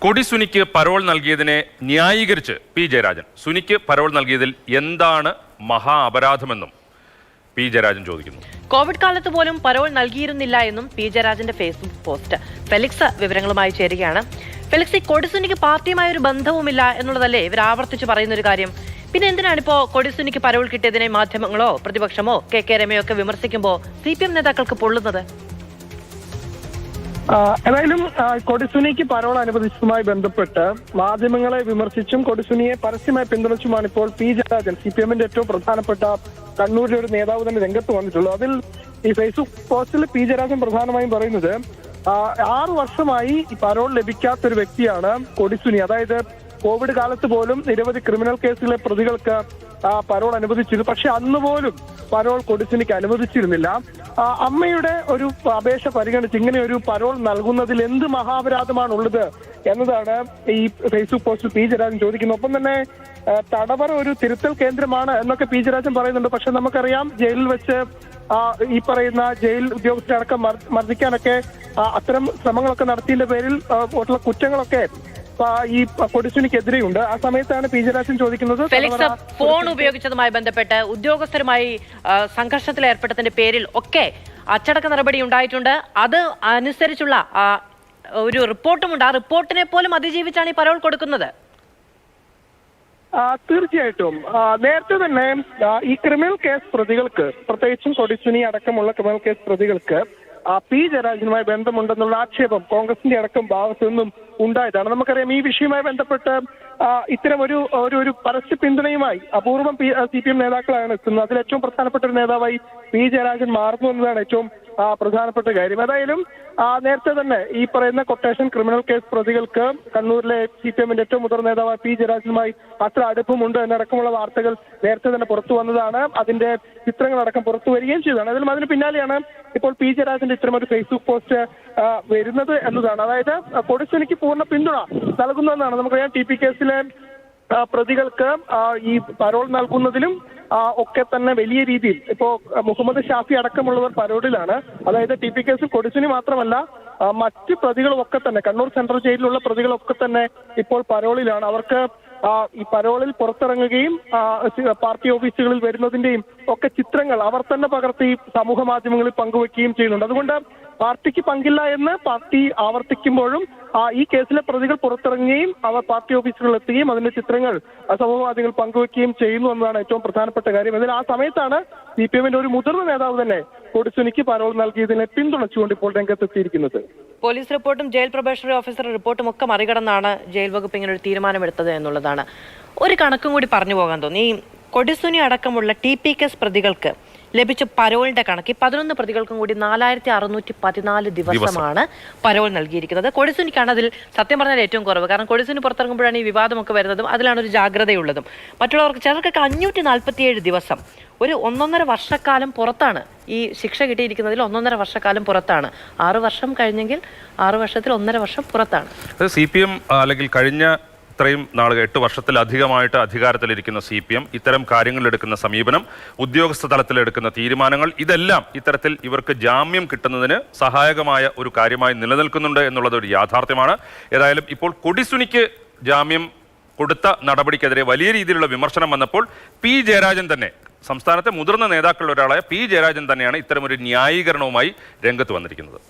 കൊടി സുനിക്ക് പരോൾ നൽകിയതിനെ ന്യായീകരിച്ച് P Jayarajan. സുനിക്ക് parole നൽകിയതിൽ എന്താണ് മഹാ അപരാധമെന്നും പി ജയരാജൻ ചോദിക്കുന്നു. കോവിഡ് കാലത്ത് പോലും പരോൾ നൽകിയിരുന്നില്ല എന്നും പി ജയരാജന്റെ ഫേസ്ബുക്ക് പോസ്റ്റ്. ഫെലിക്സ് വിവരങ്ങളുമായി ചേരുകയാണ്. ഫെലിക്സ്, ഈ കൊടിസുനിക്ക് പാർട്ടിയുമായ ഒരു ബന്ധവുമില്ല എന്നുള്ളതല്ലേ ഇവർ ആവർത്തിച്ച് പറയുന്ന ഒരു കാര്യം? പിന്നെ എന്തിനാണ് ഇപ്പോ കൊടിസുനിക്ക് പരോൾ കിട്ടിയതിനെ മാധ്യമങ്ങളോ പ്രതിപക്ഷമോ കെ രമയോ ഒക്കെ വിമർശിക്കുമ്പോൾ CPM നേതാക്കൾക്ക് പൊള്ളുന്നത്? ഏതായാലും കൊടിസുനിക്ക് പരോൾ അനുവദിച്ചതുമായി ബന്ധപ്പെട്ട് മാധ്യമങ്ങളെ വിമർശിച്ചും കൊടിസുനിയെ പരസ്യമായി പിന്തുണച്ചുമാണ് ഇപ്പോൾ പി ജയരാജൻ, CPM-ന്റെ ഏറ്റവും പ്രധാനപ്പെട്ട കണ്ണൂരിലെ ഒരു നേതാവ് തന്നെ രംഗത്ത് വന്നിട്ടുള്ളത്. അതിൽ ഈ ഫേസ്ബുക്ക് പോസ്റ്റിൽ പി ജയരാജൻ പ്രധാനമായും പറയുന്നത് 6 വർഷമായി പരോൾ ലഭിക്കാത്ത ഒരു വ്യക്തിയാണ് കൊടിസുനി. അതായത് കോവിഡ് കാലത്ത് പോലും നിരവധി ക്രിമിനൽ കേസുകളിലെ പ്രതികൾക്ക് പരോൾ അനുവദിച്ചിരുന്നു. പക്ഷെ അന്ന് പോലും പരോൾ കൊടിസുനിക്ക് അനുവദിച്ചിരുന്നില്ല. അമ്മയുടെ ഒരു അപേക്ഷ പരിഗണിച്ച് ഇങ്ങനെ ഒരു പരോൾ നൽകുന്നതിൽ എന്ത് മഹാപരാധമാണുള്ളത് എന്നതാണ് ഈ ഫേസ്ബുക്ക് പോസ്റ്റിൽ പി ജയരാജൻ ചോദിക്കുന്നത്. ഒപ്പം തന്നെ തടവറ ഒരു തിരുത്തൽ കേന്ദ്രമാണ് എന്നൊക്കെ പി ജയരാജൻ പറയുന്നുണ്ട്. പക്ഷെ നമുക്കറിയാം, ജയിലിൽ വെച്ച് ഈ പറയുന്ന ജയിൽ ഉദ്യോഗസ്ഥരടക്കം മർദ്ദിക്കാനൊക്കെ അത്തരം ശ്രമങ്ങളൊക്കെ നടത്തിയതിന്റെ പേരിൽ ഉള്ള കുറ്റങ്ങളൊക്കെ ഈ കൊടിസുനിക്കെതിരെയുണ്ട്. ആ സമയത്താണ് പി ജയരാജൻ ചോദിക്കുന്നത്, ഫെലിക്സ്, ഫോൺ ഉപയോഗിച്ചതുമായി ബന്ധപ്പെട്ട് ഉദ്യോഗസ്ഥരുമായി സംഘർഷത്തിൽ ഏർപ്പെട്ടതിന്റെ പേരിൽ ഒക്കെ അച്ചടക്ക നടപടി ഉണ്ടായിട്ടുണ്ട്. അത് അനുസരിച്ചുള്ള ഒരു റിപ്പോർട്ടുമുണ്ട്. ആ റിപ്പോർട്ടിനെ പോലും അതിജീവിച്ചാണ് ഈ പരോൾ കൊടുക്കുന്നത്. തീർച്ചയായിട്ടും നേരത്തെ തന്നെ ഈ ക്രിമിനൽ കേസ് പ്രതികൾക്ക്, പ്രത്യേകിച്ചും കൊടിസുനി അടക്കമുള്ള ക്രിമിനൽ കേസ് പ്രതികൾക്ക് പി ജയരാജനുമായി ബന്ധമുണ്ടെന്നുള്ള ആക്ഷേപം കോൺഗ്രസിന്റെ അടക്കം ഭാഗത്തു നിന്നും ഉണ്ടായതാണ്. നമുക്കറിയാം, ഈ വിഷയവുമായി ബന്ധപ്പെട്ട് ഇത്തരം ഒരു പരസ്യ പിന്തുണയുമായി അപൂർവം CPM നേതാക്കളാണ് എത്തുന്നത്. അതിൽ ഏറ്റവും പ്രധാനപ്പെട്ട ഒരു നേതാവായി പി ജയരാജൻ മാറുന്നു എന്നതാണ് ഏറ്റവും പ്രധാനപ്പെട്ട കാര്യം. ഏതായാലും നേരത്തെ തന്നെ ഈ പറയുന്ന കൊട്ടേഷൻ ക്രിമിനൽ കേസ് പ്രതികൾക്ക് കണ്ണൂരിലെ CPM-ന്റെ ഏറ്റവും മുതിർന്ന നേതാവായ പി ജയരാജനുമായി അത്ര അടുപ്പമുണ്ട് എന്നടക്കമുള്ള വാർത്തകൾ നേരത്തെ തന്നെ പുറത്തു വന്നതാണ്. അതിന്റെ ചിത്രങ്ങളടക്കം പുറത്തു വരികയും ചെയ്തതാണ്. അതിന് പിന്നാലെയാണ് ഇപ്പോൾ പി ജയരാജന്റെ ഇത്തരം ഒരു ഫേസ്ബുക്ക് പോസ്റ്റ് വരുന്നത് എന്നതാണ്. അതായത് കൊടിസുനിക്ക് പൂർണ്ണ പിന്തുണ നൽകുന്നതെന്നാണ്. നമുക്കറിയാം, TP കേസിലെ പ്രതികൾക്ക് ഈ പരോൾ നൽകുന്നതിലും ഒക്കെ തന്നെ വലിയ രീതിയിൽ ഇപ്പോ മുഹമ്മദ് ഷാഫി അടക്കമുള്ളവർ പരോളിലാണ്. അതായത് TP കേസിൽ കൊടിസുനി മാത്രമല്ല, മറ്റ് പ്രതികളുമൊക്കെ തന്നെ, കണ്ണൂർ സെൻട്രൽ ജയിലിലുള്ള പ്രതികളൊക്കെ തന്നെ ഇപ്പോൾ പരോളിലാണ്. അവർക്ക് ഈ പരോളിൽ പുറത്തിറങ്ങുകയും പാർട്ടി ഓഫീസുകളിൽ വരുന്നതിന്റെയും ഒക്കെ ചിത്രങ്ങൾ അവർ തന്നെ പകർത്തി സമൂഹ മാധ്യമങ്ങളിൽ പങ്കുവെക്കുകയും ചെയ്യുന്നുണ്ട്. അതുകൊണ്ട് പാർട്ടിക്ക് പങ്കില്ല എന്ന് പാർട്ടി ആവർത്തിക്കുമ്പോഴും ഈ കേസിലെ പ്രതികൾ പുറത്തിറങ്ങുകയും അവർ പാർട്ടി ഓഫീസുകളിൽ എത്തുകയും അതിന്റെ ചിത്രങ്ങൾ സമൂഹ മാധ്യമങ്ങൾ പങ്കുവെക്കുകയും ചെയ്യുന്നു എന്നതാണ് ഏറ്റവും പ്രധാനപ്പെട്ട കാര്യം. അതിൽ ആ സമയത്താണ് CPM-ന്റെ ഒരു മുതിർന്ന നേതാവ് തന്നെ കൊടിസുനിക്ക് പരോൾ നൽകിയതിനെ പിന്തുണച്ചുകൊണ്ട് ഇപ്പോൾ രംഗത്തെത്തിയിരിക്കുന്നത്. പോലീസ് റിപ്പോർട്ടും ജയിൽ പ്രൊബേഷണറി ഓഫീസർ റിപ്പോർട്ടും ഒക്കെ മറികടന്നാണ് ജയിൽ വകുപ്പ് ഇങ്ങനെ ഒരു തീരുമാനമെടുത്തത് എന്നുള്ളതാണ്. ഒരു കണക്കും കൂടി പറഞ്ഞു പോകാൻ തോന്നി. ഈ കൊടിസുനി അടക്കമുള്ള TP കേസ് പ്രതികൾക്ക് ലഭിച്ച പരോളിന്റെ കണക്ക് 11 പ്രതികൾക്കും കൂടി 4614 ദിവസമാണ് പരോൾ നൽകിയിരിക്കുന്നത്. കൊടിസുനിക്കാണ് അതിൽ സത്യം പറഞ്ഞാൽ ഏറ്റവും കുറവ്. കാരണം കൊടിസുനി പുറത്തിറങ്ങുമ്പോഴാണ് ഈ വിവാദമൊക്കെ വരുന്നതും അതിലാണ് ഒരു ജാഗ്രതയുള്ളതും. മറ്റുള്ളവർക്ക് ചിലർക്കൊക്കെ 547 ദിവസം, ഒരു 1.5 വർഷക്കാലം പുറത്താണ് ഈ ശിക്ഷ കിട്ടിയിരിക്കുന്നതിൽ. 1.5 വർഷക്കാലം പുറത്താണ്. 6 വർഷം കഴിഞ്ഞെങ്കിൽ 6 വർഷത്തിൽ 1.5 വർഷം പുറത്താണ്. CPM അല്ലെങ്കിൽ കഴിഞ്ഞ ഇത്രയും നാളുകൾ 8 വർഷത്തിലധികമായിട്ട് അധികാരത്തിലിരിക്കുന്ന CPM ഇത്തരം കാര്യങ്ങളിലെടുക്കുന്ന സമീപനം, ഉദ്യോഗസ്ഥ തലത്തിലെടുക്കുന്ന തീരുമാനങ്ങൾ, ഇതെല്ലാം ഇത്തരത്തിൽ ഇവർക്ക് ജാമ്യം കിട്ടുന്നതിന് സഹായകമായ ഒരു കാര്യമായി നിലനിൽക്കുന്നുണ്ട് എന്നുള്ളത് ഒരു യാഥാർത്ഥ്യമാണ്. ഏതായാലും ഇപ്പോൾ കൊടിസുനിക്ക് ജാമ്യം കൊടുത്ത നടപടിക്കെതിരെ വലിയ രീതിയിലുള്ള വിമർശനം വന്നപ്പോൾ പി ജയരാജൻ തന്നെ, സംസ്ഥാനത്തെ മുതിർന്ന നേതാക്കളിൽ ഒരാളായ പി ജയരാജൻ തന്നെയാണ് ഇത്തരമൊരു ന്യായീകരണവുമായി രംഗത്ത് വന്നിരിക്കുന്നത്.